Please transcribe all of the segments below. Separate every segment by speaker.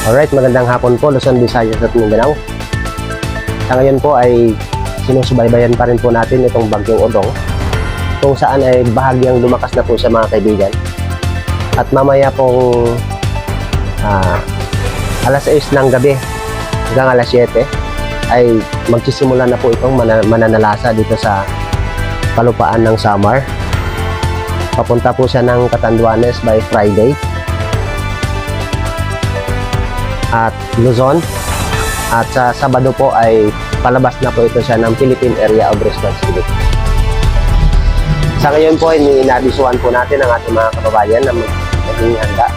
Speaker 1: Alright, magandang hapon po Luzon, Visayas at Mindanao. Sa ngayon po ay sinusubaybayan pa rin po natin itong bagyong Odong, kung saan ay bahagyang lumakas na po siya mga kaibigan. At mamaya pong alas 6 ng gabi hanggang alas 7 ay magsisimula na po itong mananalasa dito sa kalupaan ng Samar. Papunta po siya ng Catanduanes by Friday at Luzon, at sa Sabado po ay palabas na po ito siya ng Philippine Area of Responsibility. Sa ngayon po ay inabisuhan po natin ang ating mga kababayan na maging handa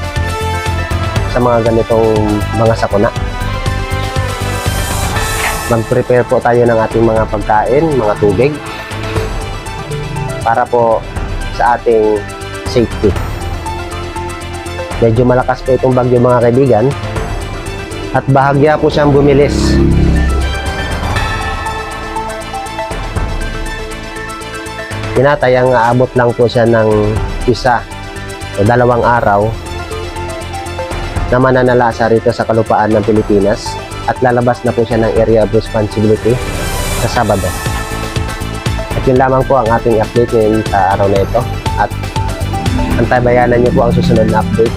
Speaker 1: sa mga ganitong mga sakuna. Mag-prepare po tayo ng ating mga pagkain, mga tubig para po sa ating safety. Medyo malakas po itong bagyo mga kaibigan at bahagya po siyang bumilis. Tinatayang aabot lang po siya ng 1 o 2 araw na mananalasa rito sa kalupaan ng Pilipinas at lalabas na po siya ng Area of Responsibility sa Sabado. At yun lamang po ang ating update ngayon sa araw na ito, at antabayanan niyo po ang susunod na update.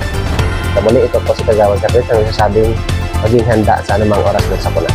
Speaker 1: Sa muli, ito po si Kagawad Kapit ang nasasabing maging handa sa anumang oras ng sakuna.